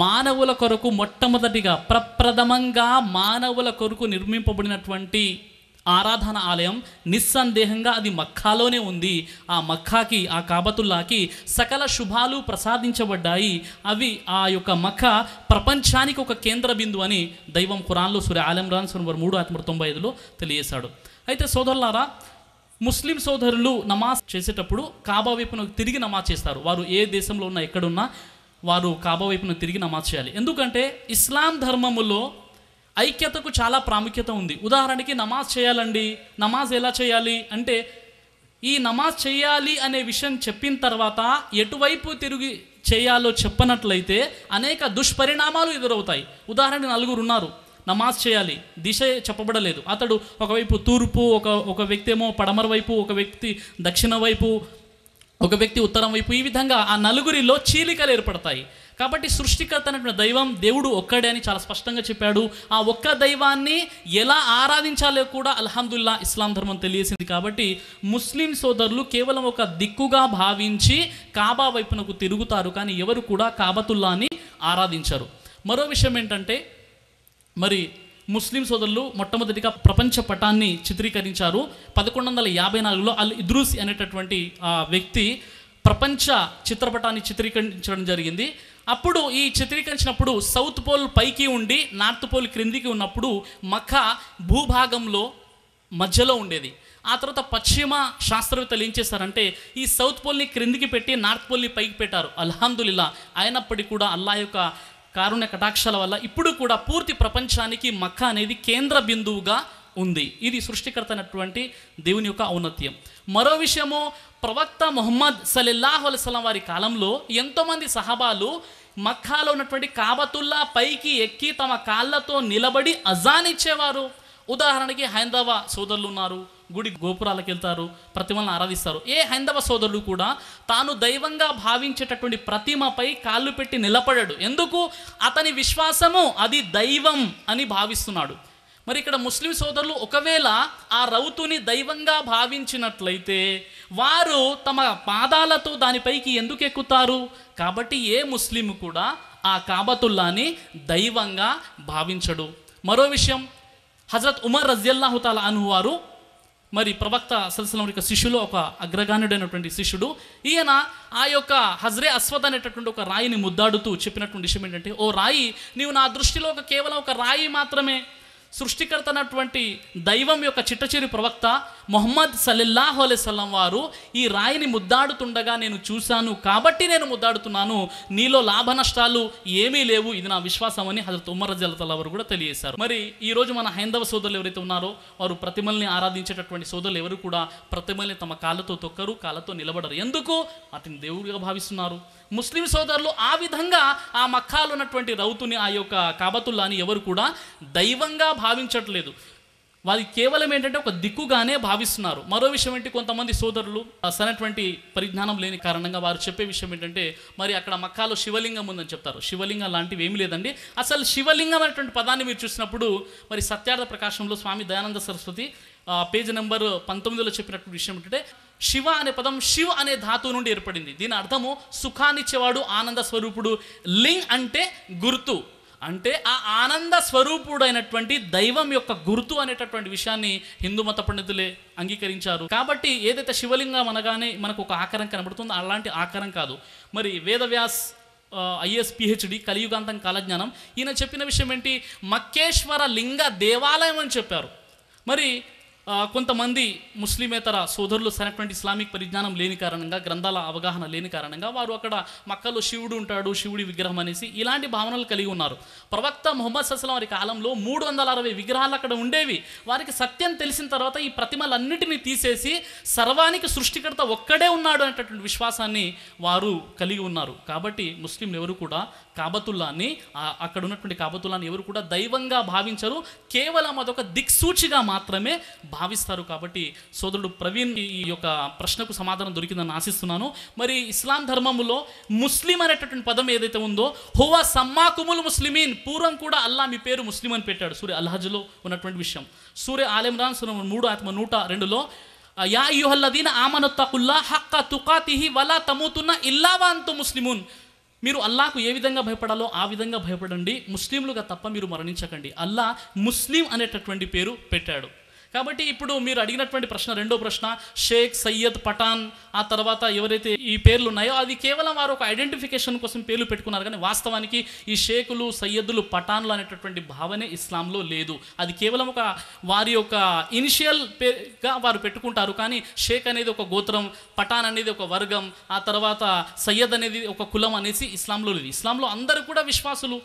[SPEAKER 4] మానవుల కొరకు మొట్టమొదటిగా ప్రప్రథమంగా మానవుల కొరకు నిర్మింపబడినటువంటి ఆరాధన ఆలయం నిస్సందేహంగా అది మక్కాలోనే ఉంది. ఆ మక్కాకి, ఆ కాబతుల్లాకి సకల శుభాలు ప్రసాదించబడ్డాయి. అవి ఆ యొక్క మక్కా ప్రపంచానికి ఒక కేంద్ర బిందువు అని దైవం ఖురాన్లో సూర్య ఆలే ఇమ్రాన్ నంబర్ 3 ఆయతం 95లో తెలియజేశాడు. అయితే సోదరులారా, ముస్లిం సోదరులు నమాజ్ చేసేటప్పుడు కాబా వైపున తిరిగి నమాజ్ చేస్తారు. వారు ఏ దేశంలో ఉన్నా ఎక్కడున్నా వారు కాబా వైపున తిరిగి నమాజ్ చేయాలి. ఎందుకంటే ఇస్లాం ధర్మములో ఐక్యతకు చాలా ప్రాముఖ్యత ఉంది. ఉదాహరణకి నమాజ్ చేయాలండి, నమాజ్ ఎలా చేయాలి అంటే ఈ నమాజ్ చేయాలి అనే విషయం చెప్పిన తర్వాత ఎటువైపు తిరిగి చేయాలో చెప్పనట్లయితే అనేక దుష్పరిణామాలు ఎదురవుతాయి. ఉదాహరణకు 4 ఉన్నారు, నమాజ్ చేయాలి, దిశ చెప్పబడలేదు. అతడు ఒకవైపు తూర్పు, ఒక వ్యక్తి ఏమో పడమర వైపు, ఒక వ్యక్తి దక్షిణ వైపు, ఒక వ్యక్తి ఉత్తరం వైపు, ఈ విధంగా ఆ 4గురిలో చీలికలు ఏర్పడతాయి. కాబట్టి సృష్టికర్త అనేటువంటి దైవం దేవుడు ఒక్కడే అని చాలా స్పష్టంగా చెప్పాడు. ఆ ఒక్క దైవాన్ని ఎలా ఆరాధించాలో కూడా అల్హమ్దుల్లా ఇస్లాం ధర్మం తెలియసింది. కాబట్టి ముస్లిం సోదరులు కేవలం ఒక దిక్కుగా భావించి కాబా వైపునకు తిరుగుతారు, కానీ ఎవరు కూడా కాబతుల్లాని ఆరాధించరు. మరో విషయం ఏంటంటే, మరి ముస్లిం సోదరులు మొట్టమొదటిగా ప్రపంచ పటాన్ని చిత్రీకరించారు. 1154లో అల్ ఇద్రూసి అనేటటువంటి వ్యక్తి ప్రపంచ చిత్రపటాన్ని చిత్రీకరించడం జరిగింది. అప్పుడు ఈ చిత్రీకరించినప్పుడు సౌత్ పోల్ పైకి ఉండి నార్త్ పోల్ క్రిందికి ఉన్నప్పుడు మక్కా భూభాగంలో మధ్యలో ఉండేది. ఆ తర్వాత పశ్చిమ శాస్త్రవేత్తలు ఏం చేశారంటే ఈ సౌత్ పోల్ని క్రిందికి పెట్టి నార్త్ పోల్ని పైకి పెట్టారు. అల్హమ్దులిల్లా. అయినప్పటికీ కూడా అల్లా యొక్క కారుణ్య కటాక్షాల వల్ల ఇప్పుడు కూడా పూర్తి ప్రపంచానికి మక్కా అనేది కేంద్ర బిందువుగా ఉంది. ఇది సృష్టికర్త అయినటువంటి దేవుని యొక్క ఔన్నత్యం. మరో విషయము, ప్రవక్త ముహమ్మద్ సల్లల్లాహు అలైహి వసల్లం వారి కాలంలో ఎంతోమంది సహాబాలు మక్కాలో ఉన్నటువంటి కాబతుల్లా పైకి ఎక్కి తమ కాళ్ళతో నిలబడి అజాన్ ఇచ్చేవారు. ఉదాహరణకి హైందవ సోదరులు ఉన్నారు, గుడి గోపురాలకు వెళ్తారు, ప్రతిమలను ఆరాధిస్తారు. ఏ హైందవ సోదరుడు కూడా తాను దైవంగా భావించేటటువంటి ప్రతిమపై కాళ్ళు పెట్టి నిలబడడు. ఎందుకు? అతని విశ్వాసము అది దైవం అని భావిస్తున్నాడు. మరి ఇక్కడ ముస్లిం సోదరులు ఒకవేళ ఆ రౌతుని దైవంగా భావించినట్లయితే వారు తమ పాదాలతో దానిపైకి ఎందుకు ఎక్కుతారు? కాబట్టి ఏ ముస్లిం కూడా ఆ కాబతుల్లాని దైవంగా భావించడు. మరో విషయం, హజరత్ ఉమర్ రజియల్లాహు తాలా అన్హు వారు మరి ప్రవక్త సల్లల్లాహు అలైహి శిష్యులో ఒక అగ్రగానుడైనటువంటి శిష్యుడు. ఈయన ఆ యొక్క హజ్రే అస్వద్ అనేటటువంటి ఒక రాయిని ముద్దాడుతూ చెప్పినటువంటి విషయం ఏంటంటే, ఓ రాయి, నీవు నా దృష్టిలో కేవలం ఒక రాయి మాత్రమే. సృష్టికర్త అన్నటువంటి దైవం యొక్క చిట్టచిరి ప్రవక్త ముహమ్మద్ సల్లల్లాహు అలైహి వసల్లం వారు ఈ రాయిని ముద్దాడుతుండగా నేను చూశాను, కాబట్టి నేను ముద్దాడుతున్నాను. నీలో లాభ నష్టాలు ఏమీ లేవు, ఇది నా విశ్వాసం అని హజరత్ ఉమర్ రజియల్లాహు వారు కూడా తెలియజేశారు. మరి ఈరోజు మన హైందవ సోదరులు ఎవరైతే ఉన్నారో వారు ప్రతిమల్ని ఆరాధించేటటువంటి సోదరులు ఎవరు కూడా ప్రతిమల్ని తమ కాళ్ళతో తొక్కరు, కాళ్ళతో నిలబడరు. ఎందుకు? అతని దేవుడిగా భావిస్తున్నారు. ముస్లిం సోదరులు ఆ విధంగా ఆ మక్కాలో ఉన్నటువంటి రౌతుని, ఆ యొక్క కాబతుల్లాని ఎవరు కూడా దైవంగా భావించట్లేదు. వారి కేవలం ఏంటంటే ఒక దిక్కుగానే భావిస్తున్నారు. మరో విషయం ఏంటి, కొంతమంది సోదరులు సరైనటువంటి పరిజ్ఞానం లేని కారణంగా వారు చెప్పే విషయం ఏంటంటే, మరి అక్కడ మక్కాలో శివలింగం ఉందని చెప్తారు. శివలింగం లాంటివి ఏమీ లేదండి. అసలు శివలింగం అనేటువంటి పదాన్ని మీరు చూసినప్పుడు మరి సత్యార్థ ప్రకాశంలో స్వామి దయానంద సరస్వతి పేజ్ నెంబర్ 19లో చెప్పినటువంటి విషయం ఏంటంటే, శివ అనే పదం శివ్ అనే ధాతువు నుండి ఏర్పడింది. దీని అర్థము సుఖాన్నిచ్చేవాడు, ఆనంద స్వరూపుడు. లింగ్ అంటే గుర్తు, అంటే ఆ ఆనంద స్వరూపుడైనటువంటి దైవం యొక్క గుర్తు అనేటటువంటి విషయాన్ని హిందూ మత పండితులే అంగీకరించారు. కాబట్టి ఏదైతే శివలింగం అనగానే మనకు ఒక ఆకారం కనబడుతుందో అలాంటి ఆకారం కాదు. మరి వేదవ్యాస్ IAS PhD కలియుగాంతం కాలజ్ఞానం ఈయన చెప్పిన విషయం ఏంటి, మక్కేశ్వర లింగ దేవాలయం అని చెప్పారు. మరి కొంతమంది ముస్లిమేతర సోదరులు సరైనటువంటి ఇస్లామిక్ పరిజ్ఞానం లేని కారణంగా, గ్రంథాల అవగాహన లేని కారణంగా వారు అక్కడ మక్కలో శివుడు ఉంటాడు, శివుడి విగ్రహం అనేసి ఇలాంటి భావనలు కలిగి ఉన్నారు. ప్రవక్త ముహమ్మద్ సల్లల్లాహు అలైహి వారి కాలంలో 360 విగ్రహాలు అక్కడ ఉండేవి. వారికి సత్యం తెలిసిన తర్వాత ఈ ప్రతిమలన్నిటినీ తీసేసి సర్వానికి సృష్టికర్త ఒక్కడే ఉన్నాడు అనేటటువంటి విశ్వాసాన్ని వారు కలిగి ఉన్నారు. కాబట్టి ముస్లింలు ఎవరు కూడా కాబతుల్లాని, అక్కడ ఉన్నటువంటి కాబతుల్లాని ఎవరు కూడా దైవంగా భావించరు, కేవలం అదొక దిక్సూచిగా మాత్రమే భావిస్తారు. కాబట్టి సోదరుడు ప్రవీణ్ ఈ యొక్క ప్రశ్నకు సమాధానం దొరికిందని ఆశిస్తున్నాను. మరి ఇస్లాం ధర్మములో ముస్లిం అనేటటువంటి పదం ఏదైతే ఉందో, హువ సమ్మాకుముల్ ముస్లిమీన్, పూర్వం కూడా అల్లా మీ పేరు ముస్లిం అని పెట్టాడు. సూర్య అల్హజ్లో ఉన్నటువంటి విషయం. సూర్య ఆల్ ఇమ్రాన్ సూర 3:102లో యా అయ్యుహల్లదీన ఆమనుత్తకుల్లా హక్క తుకాతిహి వలా తమూతున్న ఇల్లా వ అంతుం ముస్లిమూన్, మీరు అల్లాహకు ఏ విధంగా భయపడాలో ఆ విధంగా భయపడండి, ముస్లింలుగా తప్ప మీరు మరణించకండి. అల్లా ముస్లిం అనేటటువంటి పేరు పెట్టాడు. కాబట్టి ఇప్పుడు మీరు అడిగినటువంటి ప్రశ్న, రెండో ప్రశ్న, షేక్, సయ్యద్, పఠాన్, ఆ తర్వాత ఎవరైతే ఈ పేర్లు ఉన్నాయో అది కేవలం వారు ఒక ఐడెంటిఫికేషన్ కోసం పేర్లు పెట్టుకున్నారు. కానీ వాస్తవానికి ఈ షేకులు, సయ్యద్దులు, పఠాన్లు అనేటటువంటి భావనే ఇస్లాంలో లేదు. అది కేవలం ఒక వారి యొక్క ఇనిషియల్ పేరుగా వారు పెట్టుకుంటారు. కానీ షేక్ అనేది ఒక గోత్రం, పఠాన్ అనేది ఒక వర్గం, ఆ తర్వాత సయ్యద్ అనేది ఒక కులం అనేసి ఇస్లాంలో లేదు. ఇస్లాంలో అందరూ కూడా విశ్వాసులు.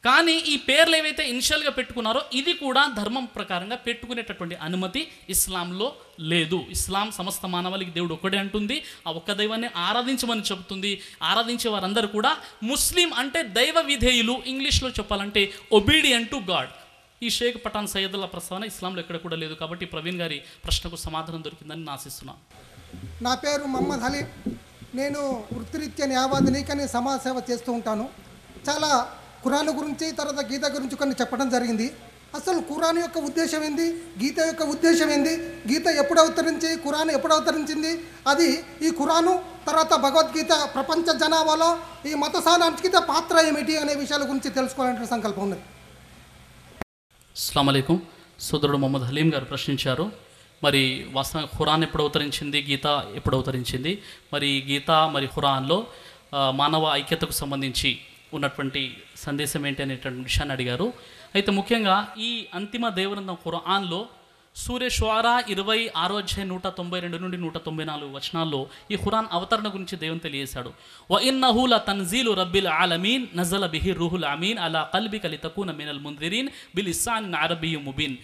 [SPEAKER 4] కానీ ఈ పేర్లు ఏవైతే ఇనిషియల్గా పెట్టుకున్నారో ఇది కూడా ధర్మం ప్రకారంగా పెట్టుకునేటటువంటి అనుమతి ఇస్లాంలో లేదు. ఇస్లాం సమస్త మానవాళికి దేవుడు ఒక్కడే అంటుంది, ఆ ఒక్క దైవాన్ని ఆరాధించమని చెబుతుంది. ఆరాధించే వారందరూ కూడా ముస్లిం అంటే దైవ విధేయులు, ఇంగ్లీష్లో చెప్పాలంటే ఒబీడియంట్ టు గాడ్. ఈ షేక్ పఠాన్ సయ్యదుల్లా ప్రస్తావన ఇస్లాంలో ఎక్కడ కూడా లేదు. కాబట్టి ప్రవీణ్ గారి ప్రశ్నకు సమాధానం దొరికిందని నేను ఆశిస్తున్నాను.
[SPEAKER 6] నా పేరు మహమ్మద్ అలీ. నేను వృత్తిరీత్యా న్యాయవాదిని, కానీ సమాజ సేవ చేస్తూ ఉంటాను. చాలా ఖురాన్ గురించి, తర్వాత గీత గురించి కొన్ని చెప్పడం జరిగింది. అసలు ఖురాన్ యొక్క ఉద్దేశం ఏంది, గీత యొక్క ఉద్దేశం ఏంది, గీత ఎప్పుడు అవతరించి, ఖురాన్ ఎప్పుడు అవతరించింది, అది ఈ ఖురాను తర్వాత భగవద్గీత ప్రపంచ జనాభాలో ఈ మత సాంస్కృతిక పాత్ర ఏమిటి అనే విషయాల గురించి తెలుసుకోవాలనే సంకల్పం ఉన్నది.
[SPEAKER 4] అస్సలాము అలైకుం. సోదరుడు మొహమ్మద్ హలీం గారు ప్రశ్నించారు, మరి వాస్తవంగా ఖురాన్ ఎప్పుడు అవతరించింది, గీత ఎప్పుడు అవతరించింది, మరి గీత మరి ఖురాన్లో మానవ ఐక్యతకు సంబంధించి ఉన్నటువంటి సందేశం ఏంటి అనేటువంటి విషయాన్ని అడిగారు. అయితే ముఖ్యంగా ఈ అంతిమ దేవగ్రంథం ఖురాన్లో సూరే షుఆరా 26వ అధ్యాయం 192 నుండి 194 వచనాల్లో ఈ ఖురాన్ అవతరణ గురించి దేవుని తెలియజేశాడు. వ ఇన్నహు ల తన్జీలు రబ్బిల్ ఆలమీన్ నజల బిహి రూహుల్ అమీన్ అలా కల్బిక లితకూన మినల్ ముందిరీన్ బిల్ ఇస్సాన్ అరబియ్యు ముబీన్.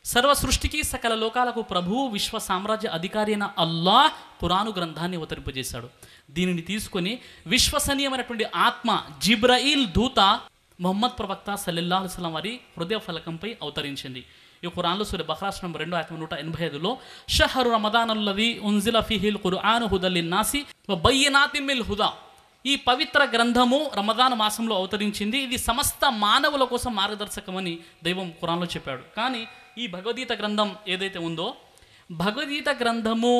[SPEAKER 4] సర్వ సృష్టికి సకల లోకాలకు ప్రభువు విశ్వ సామ్రాజ్య అధికారి అయిన అల్లాహ్ ఖురాను గ్రంథాన్ని అవతరింపజేశాడు. దీనిని తీసుకొని విశ్వసనీయమైనటువంటి ఆత్మ జిబ్రయీల్ దూత ముహమ్మద్ ప్రవక్త సల్లల్లాహు అలైహి వసల్లం వారి హృదయ ఫలకంపై అవతరించింది. ఈ ఖురాన్లో సూర బఖరా 2:185 షహరు రమదానల్లది ఉన్జిల ఫీహిల్ ఖుర్ఆను హుదల్ లిన్నాసి వ బయ్యినాతిన్ మిల్ హుదా. ఈ పవిత్ర గ్రంథము రమదాన్ మాసంలో అవతరించింది. ఇది సమస్త మానవుల కోసం మార్గదర్శకమని దైవం ఖురాన్లో చెప్పాడు. కానీ ఈ భగవద్గీత గ్రంథం ఏదైతే ఉందో, భగవద్గీత గ్రంథము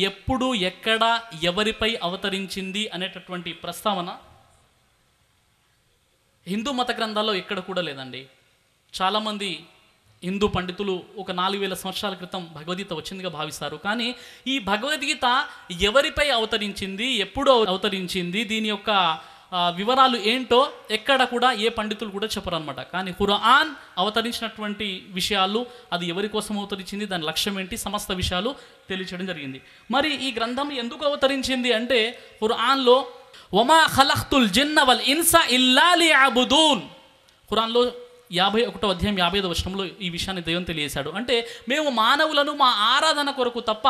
[SPEAKER 4] ఎప్పుడు, ఎక్కడ, ఎవరిపై అవతరించింది అనేటటువంటి ప్రస్తావన హిందూ మత గ్రంథాల్లో ఎక్కడ కూడా లేదండి. చాలామంది హిందూ పండితులు ఒక 4000 సంవత్సరాల క్రితం భగవద్గీత వచ్చిందిగా భావిస్తారు. కానీ ఈ భగవద్గీత ఎవరిపై అవతరించింది, ఎప్పుడు అవతరించింది, దీని యొక్క వివరాలు ఏంటో ఎక్కడ కూడా ఏ పండితులు కూడా చెప్పరు అనమాట. కానీ ఖురాన్ అవతరించినటువంటి విషయాలు, అది ఎవరి కోసం అవతరించింది, దాని లక్ష్యం ఏంటి, సమస్త విషయాలు తెలియచేయడం జరిగింది. మరి ఈ గ్రంథం ఎందుకు అవతరించింది అంటే, ఖురాన్లో వమా ఖలఖ్తుల్ జిన్న వల్ ఇన్సా ఇల్లా లియఅబుదూన్, ఖురాన్లో 51వ అధ్యాయం 55వ వచనంలో ఈ విషయాన్ని దైవం తెలియజేశాడు. అంటే మేము మానవులను మా ఆరాధన కొరకు తప్ప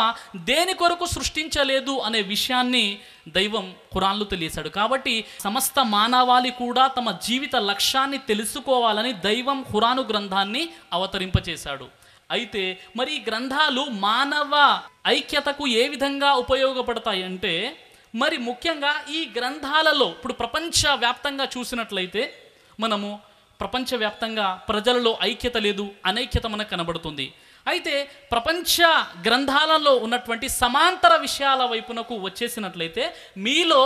[SPEAKER 4] దేని కొరకు సృష్టించలేదు అనే విషయాన్ని దైవం ఖురాన్లో తెలియజేశాడు. కాబట్టి సమస్త మానవాళి కూడా తమ జీవిత లక్ష్యాన్ని తెలుసుకోవాలని దైవం ఖురాను గ్రంథాన్ని అవతరింపచేశాడు. అయితే మరి ఈ గ్రంథాలు మానవ ఐక్యతకు ఏ విధంగా ఉపయోగపడతాయి అంటే, మరి ముఖ్యంగా ఈ గ్రంథాలలో ఇప్పుడు ప్రపంచవ్యాప్తంగా చూసినట్లయితే మనము ప్రపంచవ్యాప్తంగా ప్రజలలో ఐక్యత లేదు, అనైక్యత మనకు కనబడుతుంది. అయితే ప్రపంచ గ్రంథాలలో ఉన్నటువంటి సమాంతర విషయాల వైపునకు వచ్చేసినట్లయితే మీలో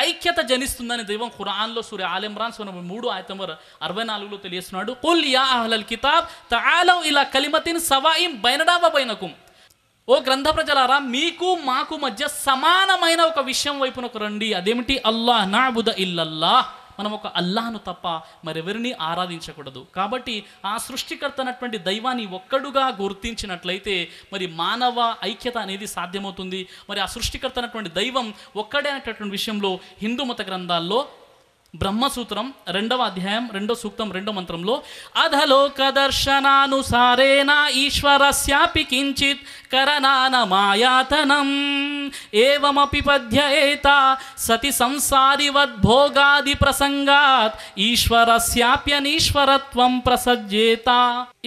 [SPEAKER 4] ఐక్యత జనిస్తుందని దైవం ఖురాన్లో సూర ఆల్ ఇమ్రాన్ 3:64లో తెలియజేస్తున్నాడు. ఖుల్ యా అహ్లల్ కితాబ్ తఆలౌ ఇలా కలిమతిన్ సవాయిం బైననా వ బైనకుం. ఓ గ్రంథ ప్రజలారా, మీకు మాకు మధ్య సమానమైన ఒక విషయం వైపునకు రండి. అదేమిటి? అల్లాహ్ నఅబుద ఇల్లల్లాహ్, మనం ఒక అల్లాహ్ను తప్ప మరెవరిని ఆరాధించకూడదు. కాబట్టి ఆ సృష్టికర్త అయినటువంటి దైవాన్ని ఒక్కడుగా గుర్తించినట్లయితే మరి మానవ ఐక్యత అనేది సాధ్యమవుతుంది. మరి ఆ సృష్టికర్త అయినటువంటి దైవం ఒక్కడే అనేటటువంటి విషయంలో హిందూ మత గ్రంథాల్లో బ్రహ్మసూత్రం 2వ అధ్యాయం 2వ సూక్తం 2వ మంత్రంలో అధలోక దర్శనానుసారేణ ఈశ్వరస్యాపి కించిత్ కరణాన మాయాతనం ఏవమపి పద్యయేత సతి సంసారివద్భోగాది ప్రసంగాత్ ఈశ్వరస్యాప్యనీశ్వరత్వం ప్రసజ్యేత.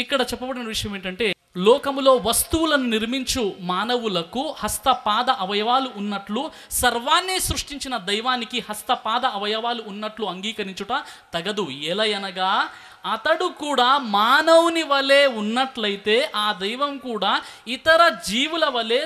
[SPEAKER 4] ఇక్కడ చెప్పబడిన విషయం ఏంటంటే, లోకములో వస్తువులను నిర్మించు మానవులకు హస్తపాద అవయవాలు ఉన్నట్లు సర్వాన్ని సృష్టించిన దైవానికి హస్తపాద అవయవాలు ఉన్నట్లు అంగీకరించుట తగదు. ఎలయనగా అతడు కూడా మానవుని వలె ఉన్నట్లయితే ఆ దైవం కూడా ఇతర జీవుల వలె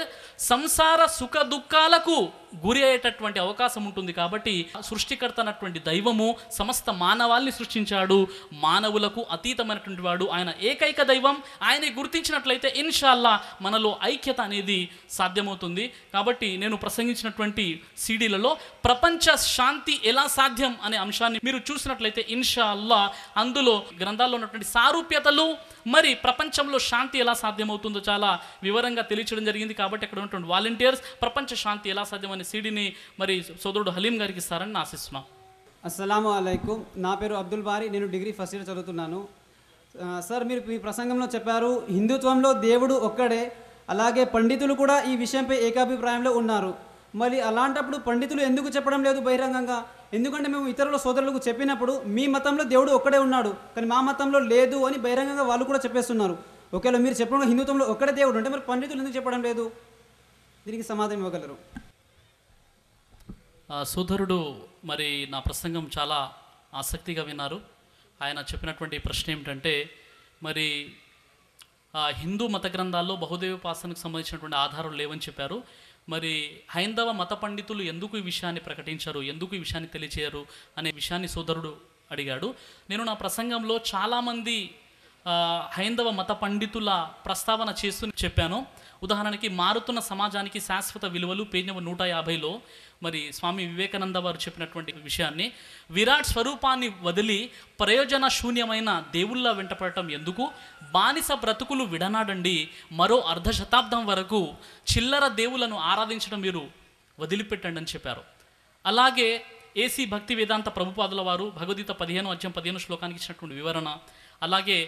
[SPEAKER 4] సంసార సుఖ దుఃఖాలకు గురి అయ్యేటటువంటి అవకాశం ఉంటుంది. కాబట్టి సృష్టికర్త అన్నటువంటి దైవము సమస్త మానవాల్ని సృష్టించాడు, మానవులకు అతీతమైనటువంటి వాడు. ఆయన ఏకైక దైవం. ఆయన్ని గుర్తించినట్లయితే ఇన్షాల్లా మనలో ఐక్యత అనేది సాధ్యమవుతుంది. కాబట్టి నేను ప్రసంగించినటువంటి సీడీలలో ప్రపంచ శాంతి ఎలా సాధ్యం అనే అంశాన్ని మీరు చూసినట్లయితే ఇన్షాల్లా అందులో గ్రంథాల్లో ఉన్నటువంటి సారూప్యతలు, మరి ప్రపంచంలో శాంతి ఎలా సాధ్యమవుతుందో చాలా వివరంగా తెలియచేయడం జరిగింది. కాబట్టి అక్కడ ఉన్నటువంటి వాలంటీర్స్ ప్రపంచ శాంతి ఎలా సాధ్యమనే సీడీని మరి సోదరుడు హలీం గారికి ఇస్తారని ఆశిస్తున్నాం.
[SPEAKER 7] అస్సలాము అలైకుం. నా పేరు అబ్దుల్ బారీ, నేను డిగ్రీ ఫస్ట్ ఇయర్ చదువుతున్నాను. సార్, మీరు మీ ప్రసంగంలో చెప్పారు హిందుత్వంలో దేవుడు ఒక్కడే, అలాగే పండితులు కూడా ఈ విషయంపై ఏకాభిప్రాయంలో ఉన్నారు. మరి అలాంటప్పుడు పండితులు ఎందుకు చెప్పడం లేదు బహిరంగంగా? ఎందుకంటే మేము ఇతరుల సోదరులకు చెప్పినప్పుడు మీ మతంలో దేవుడు ఒక్కడే ఉన్నాడు, కానీ మా మతంలో లేదు అని బహిరంగంగా వాళ్ళు కూడా చెప్పేస్తున్నారు. ఒకవేళ మీరు చెప్పడం హిందుత్వంలో ఒక్కడే దేవుడు అంటే మరి పండితులు ఎందుకు చెప్పడం లేదు? దీనికి సమాధానం ఇవ్వగలరు?
[SPEAKER 4] సోదరుడు మరి నా ప్రసంగం చాలా ఆసక్తిగా విన్నారు. ఆయన చెప్పినటువంటి ప్రశ్న ఏమిటంటే, మరి హిందూ మత గ్రంథాల్లో బహుదేవోపాసనకు సంబంధించినటువంటి ఆధారాలు లేవని చెప్పారు. మరి హైందవ మత పండితులు ఎందుకు ఈ విషయాన్ని ప్రకటించరు, ఎందుకు ఈ విషయాన్ని తెలియచేయరు అనే విషయాన్ని సోదరుడు అడిగాడు. నేను నా ప్రసంగంలో చాలామంది హైందవ మత పండితుల ప్రస్తావన చేస్తూ చెప్పాను. ఉదాహరణకి మారుతున్న సమాజానికి శాశ్వత విలువలు పేజ్ నెంబర్ 150లో మరి స్వామి వివేకానంద వారు చెప్పినటువంటి విషయాన్ని, విరాట్ స్వరూపాన్ని వదిలి ప్రయోజన శూన్యమైన దేవుళ్ళ వెంటపడటం ఎందుకు, బానిస బ్రతుకులు విడనాడండి, మరో అర్ధ శతాబ్దం వరకు చిల్లర దేవులను ఆరాధించడం మీరు వదిలిపెట్టండి అని చెప్పారు. అలాగే ఏసీ భక్తి వేదాంత ప్రభుపాదుల వారు భగవద్గీత 15 శ్లోకానికి ఇచ్చినటువంటి వివరణ, అలాగే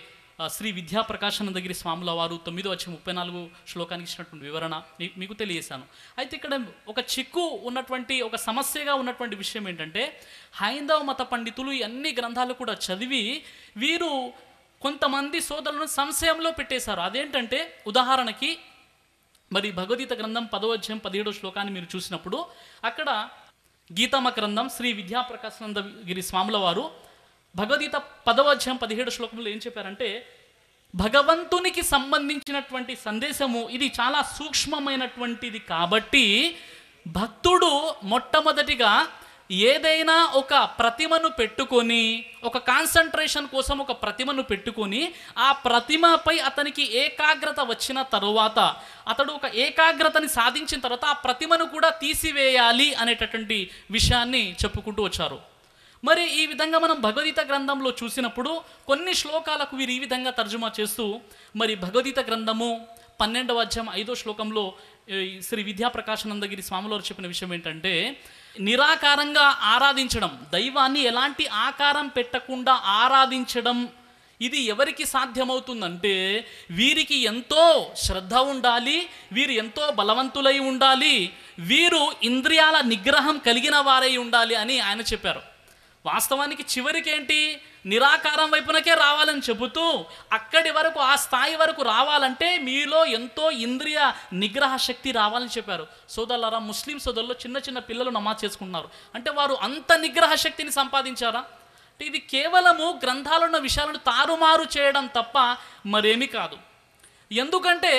[SPEAKER 4] శ్రీ విద్యాప్రకాశానందగిరి స్వాముల వారు 9:34 శ్లోకానికి ఇచ్చినటువంటి వివరణ మీకు తెలియజేశాను. అయితే ఇక్కడ ఒక చిక్కు ఉన్నటువంటి, ఒక సమస్యగా ఉన్నటువంటి విషయం ఏంటంటే, హైందవ మత పండితులు ఈ అన్ని గ్రంథాలు కూడా చదివి వీరు కొంతమంది సోదరులను సంశయంలో పెట్టేశారు. అదేంటంటే, ఉదాహరణకి మరి భగవద్గీత గ్రంథం 10:17 శ్లోకాన్ని మీరు చూసినప్పుడు అక్కడ గీతమ గ్రంథం శ్రీ విద్యాప్రకాశానందగిరి స్వాముల వారు భగవద్గీత 10:17 శ్లోకంలో ఏం చెప్పారంటే, భగవంతునికి సంబంధించినటువంటి సందేశము ఇది చాలా సూక్ష్మమైనటువంటిది కాబట్టి భక్తుడు మొట్టమొదటిగా ఏదైనా ఒక ప్రతిమను పెట్టుకొని, ఒక కాన్సన్ట్రేషన్ కోసం ఒక ప్రతిమను పెట్టుకొని ఆ ప్రతిమపై అతనికి ఏకాగ్రత వచ్చిన తరువాత, అతడు ఒక ఏకాగ్రతని సాధించిన తర్వాత ఆ ప్రతిమను కూడా తీసివేయాలి అనేటటువంటి విషయాన్ని చెప్పుకుంటూ వచ్చారు. మరి ఈ విధంగా మనం భగవద్గీత గ్రంథంలో చూసినప్పుడు కొన్ని శ్లోకాలకు వీరు ఈ విధంగా తర్జుమా చేస్తూ, మరి భగవద్గీత గ్రంథము 12:5 శ్లోకంలో శ్రీ విద్యాప్రకాశానందగిరి స్వాముల వారు చెప్పిన విషయం ఏంటంటే, నిరాకారంగా ఆరాధించడం, దైవాన్ని ఎలాంటి ఆకారం పెట్టకుండా ఆరాధించడం, ఇది ఎవరికి సాధ్యమవుతుందంటే వీరికి ఎంతో శ్రద్ధ ఉండాలి, వీరు ఎంతో బలవంతులై ఉండాలి, వీరు ఇంద్రియాల నిగ్రహం కలిగిన వారై ఉండాలి అని ఆయన చెప్పారు. వాస్తవానికి చివరికి ఏంటి, నిరాకారం వైపునకే రావాలని చెబుతూ అక్కడి వరకు, ఆ స్థాయి వరకు రావాలంటే మీలో ఎంతో ఇంద్రియ నిగ్రహ శక్తి రావాలని చెప్పారు. సోదరులారా, ముస్లిం సోదరులు చిన్న చిన్న పిల్లలు నమాజ్ చేసుకుంటున్నారు అంటే వారు అంత నిగ్రహ శక్తిని సంపాదించారా? అంటే ఇది కేవలము గ్రంథాలు ఉన్న విషయాలను తారుమారు చేయడం తప్ప మరేమీ కాదు. ఎందుకంటే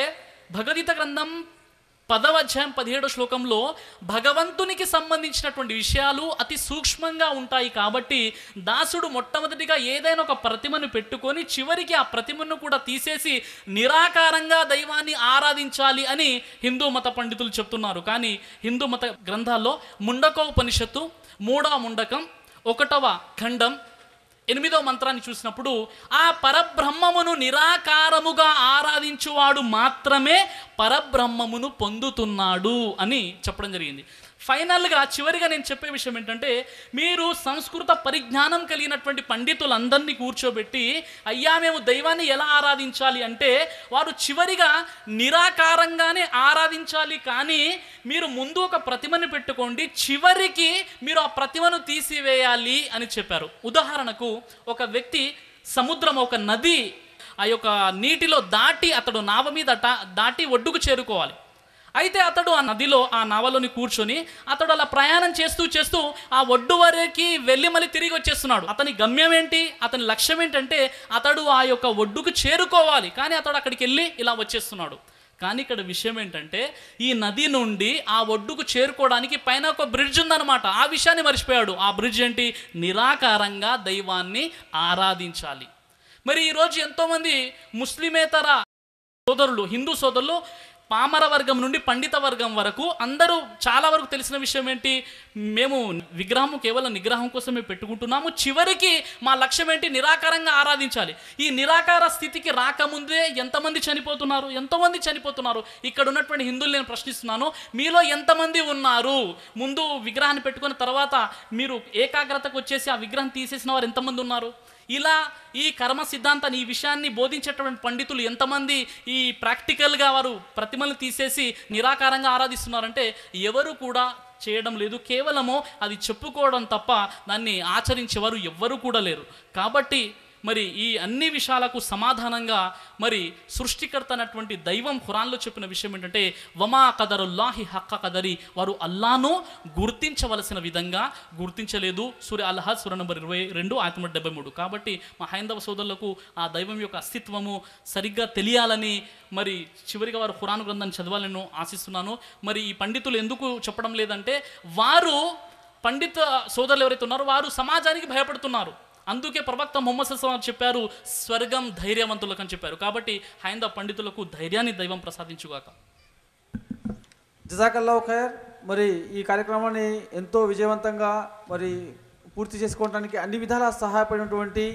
[SPEAKER 4] భగవద్గీత గ్రంథం 10:17 శ్లోకంలో భగవంతునికి సంబంధించినటువంటి విషయాలు అతి సూక్ష్మంగా ఉంటాయి కాబట్టి దాసుడు మొట్టమొదటిగా ఏదైనా ఒక ప్రతిమను పెట్టుకొని చివరికి ఆ ప్రతిమను కూడా తీసేసి నిరాకారంగా దైవాన్ని ఆరాధించాలి అని హిందూ మత పండితులు చెప్తున్నారు. కానీ హిందూ మత గ్రంథాల్లో ముండకోపనిషత్తు 3వ ముండకం 1వ ఖండం 8వ మంత్రాన్ని చూసినప్పుడు ఆ పరబ్రహ్మమును నిరాకారముగా ఆరాధించువాడు మాత్రమే పరబ్రహ్మమును పొందుతున్నాడు అని చెప్పడం జరిగింది. ఫైనల్గా చివరిగా నేను చెప్పే విషయం ఏంటంటే, మీరు సంస్కృత పరిజ్ఞానం కలిగినటువంటి పండితులందరినీ కూర్చోబెట్టి అయ్యా మేము దైవాన్ని ఎలా ఆరాధించాలి అంటే వారు చివరిగా నిరాకారంగానే ఆరాధించాలి, కానీ మీరు ముందు ఒక ప్రతిమను పెట్టుకోండి, చివరికి మీరు ఆ ప్రతిమను తీసివేయాలి అని చెప్పారు. ఉదాహరణకు ఒక వ్యక్తి సముద్రం, ఒక నది, ఆ యొక్క నీటిలో దాటి అతడు నావ మీద దాటి ఒడ్డుకు చేరుకోవాలి. అయితే అతడు ఆ నదిలో, ఆ నావలోని కూర్చొని అతడు అలా ప్రయాణం చేస్తూ చేస్తూ ఆ ఒడ్డు వరకు వెళ్ళి మళ్ళీ తిరిగి వచ్చేస్తున్నాడు. అతని గమ్యం ఏంటి, అతని లక్ష్యం ఏంటంటే అతడు ఆ యొక్క ఒడ్డుకు చేరుకోవాలి, కానీ అతడు అక్కడికి వెళ్ళి ఇలా వచ్చేస్తున్నాడు. కానీ ఇక్కడ విషయం ఏంటంటే ఈ నది నుండి ఆ ఒడ్డుకు చేరుకోవడానికి పైన ఒక బ్రిడ్జ్ ఉందన్నమాట. ఆ విషయాన్ని మర్చిపోయాడు. ఆ బ్రిడ్జ్ ఏంటి, నిరాకారంగా దైవాన్ని ఆరాధించాలి. మరి ఈరోజు ఎంతోమంది ముస్లిమేతర సోదరులు, హిందూ సోదరులు పామర వర్గం నుండి పండిత వర్గం వరకు అందరూ చాలా వరకు తెలిసిన విషయం ఏంటి, మేము విగ్రహం కేవలం నిగ్రహం కోసమే పెట్టుకుంటున్నాము, చివరికి మా లక్ష్యం ఏంటి, నిరాకారంగా ఆరాధించాలి. ఈ నిరాకార స్థితికి రాకముందే ఎంతమంది చనిపోతున్నారు. ఇక్కడ ఉన్నటువంటి హిందువులు నేను ప్రశ్నిస్తున్నాను, మీలో ఎంతమంది ఉన్నారు ముందు విగ్రహాన్ని పెట్టుకున్న తర్వాత మీరు ఏకాగ్రతకు వచ్చేసి ఆ విగ్రహం తీసేసిన వారు ఎంతమంది ఉన్నారు? ఇలా ఈ కర్మ సిద్ధాంతాన్ని, ఈ విషయాన్ని బోధించేటువంటి పండితులు ఎంతమంది ఈ ప్రాక్టికల్గా వారు ప్రతిమలు తీసేసి నిరాకారంగా ఆరాధిస్తున్నారంటే ఎవరు కూడా చేయడం లేదు. కేవలము అది చెప్పుకోవడం తప్ప దాన్ని ఆచరించేవారు ఎవ్వరూ కూడా లేరు. కాబట్టి మరి ఈ అన్ని విషయాలకు సమాధానంగా మరి సృష్టికర్త అయినటువంటి దైవం ఖురాన్లో చెప్పిన విషయం ఏంటంటే వమా కదరుల్లాహి హక్క కదరి, వారు అల్లాను గుర్తించవలసిన విధంగా గుర్తించలేదు. సూర్య అల్-హజ్ సూర నంబర్ 22 ఆయత 73. కాబట్టి మా హైందవ సోదరులకు ఆ దైవం యొక్క అస్తిత్వము సరిగ్గా తెలియాలని మరి చివరిగా వారు ఖురాన్ గ్రంథాన్ని చదవాలని ఆశిస్తున్నాను. మరి ఈ పండితులు ఎందుకు చెప్పడం లేదంటే వారు పండిత సోదరులు ఎవరైతే ఉన్నారో వారు సమాజానికి భయపడుతున్నారు. అందుకే ప్రవక్త ముహమ్మద్ సల్లల్లాహు అలైహి వసల్లం చెప్పారు, స్వర్గం ధైర్యవంతులకు అని చెప్పారు. కాబట్టి హైందవ పండితులకు ధైర్యాన్ని దైవం ప్రసాదించుగాక.
[SPEAKER 1] జజాకల్లాహు ఖైర్. మరి ఈ కార్యక్రమాన్ని ఎంతో విజయవంతంగా మరి పూర్తి చేసుకోవడానికి అన్ని విధాలా సహాయపడినటువంటి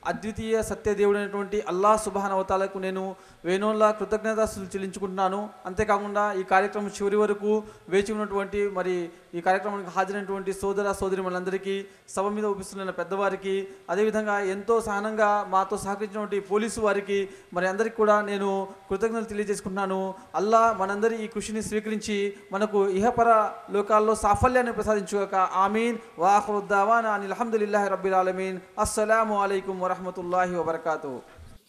[SPEAKER 1] అద్వితీయ సత్యదేవుడైనటువంటి అల్లాహ్ సుబ్హానహు వ తఆలాకు నేను వేణోళ్ళ కృతజ్ఞతాస్తులు చెల్లించుకుంటున్నాను. అంతేకాకుండా ఈ కార్యక్రమం చివరి వరకు వేచి ఉన్నటువంటి మరి ఈ కార్యక్రమానికి హాజరైనటువంటి సోదర సోదరిమణులందరికీ, సభ మీద ఉపస్తున్న పెద్దవారికి, అదేవిధంగా ఎంతో సహనంగా మాతో సహకరించినటువంటి పోలీసు వారికి మరి అందరికీ కూడా నేను కృతజ్ఞతలు తెలియజేసుకుంటున్నాను. అల్లాహ్ మనందరి ఈ కృషిని స్వీకరించి మనకు ఇహపర లోకాల్లో సాఫల్యాన్ని ప్రసాదించుగాక. ఆమీన్. వా ఆఖిరు దావానా అనిల్ హమ్దులిల్లాహి రబ్బిల్ ఆలమీన్. అస్సలాము అలైకుం వరహ్మతుల్లాహి వబరకాతుహు.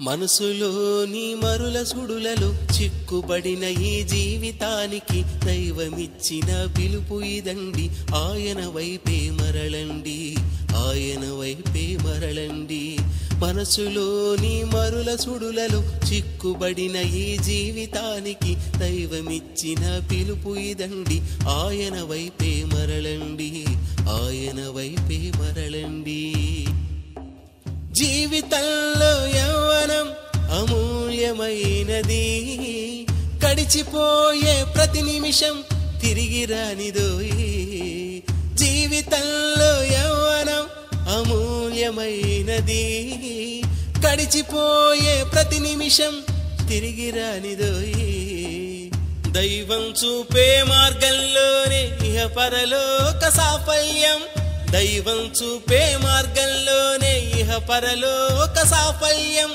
[SPEAKER 8] మనసులోని మరుల సుడులలో చిక్కుబడిన ఈ జీవితానికి దైవమిచ్చిన పిలుపు ఇదండి. ఆయన వైపే మరలండి, ఆయన వైపే మరలండి. మనసులోని మరుల సుడులలో చిక్కుబడిన ఈ జీవితానికి దైవమిచ్చిన పిలుపు ఇదండి. ఆయన వైపే మరలండి, ఆయన వైపే మరలండి. జీవితంలో యవ్వనం అమూల్యమైనది, గడిచిపోయే ప్రతి నిమిషం తిరిగి రానిదోయి. జీవితంలో యవ్వనం అమూల్యమైనది, గడిచిపోయే ప్రతి నిమిషం తిరిగి రానిదోయి. దైవం చూపే మార్గంలోనే ఇహ పరలోక సాఫల్యం, దైవం చూపే మార్గంలోనే ఇహ పరలోక సాఫల్యం.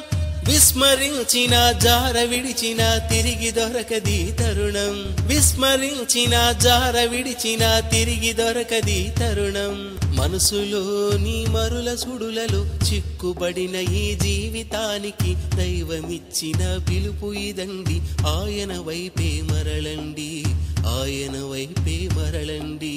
[SPEAKER 8] విస్మరించిన జార విడిచిన తిరిగి దొరకది తరుణం, విస్మరించిన జార విడిచిన తిరిగి దొరకది తరుణం. మనసులోని మరుల సుడులలో చిక్కుబడిన ఈ జీవితానికి దైవమిచ్చిన పిలుపు ఇదండి. ఆయన వైపే మరలండి, ఆయన వైపే మరలండి.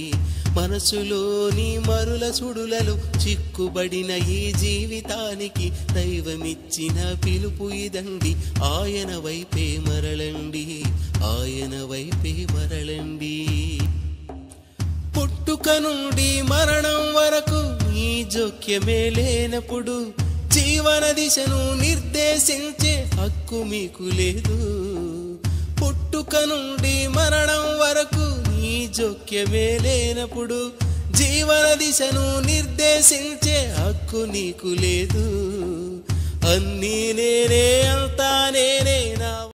[SPEAKER 8] మనసులోని మరుల సుడులలో చిక్కుబడిన ఈ జీవితానికి దైవమిచ్చిన పిలుపు ఇదండి. ఆయన వైపే మరలండి, ఆయన వైపే మరలండి. పుట్టుక నుండి మరణం వరకు ఈ జోక్యమే లేనప్పుడు జీవన దిశను నిర్దేశించే హక్కు మీకు లేదు. పుట్టుక నుండి మరణం వరకు ఈ జోక్యమే లేనప్పుడు జీవన దిశను నిర్దేశించే హక్కు నీకు లేదు. అన్నీ నేనే, అంతా నేనే, నా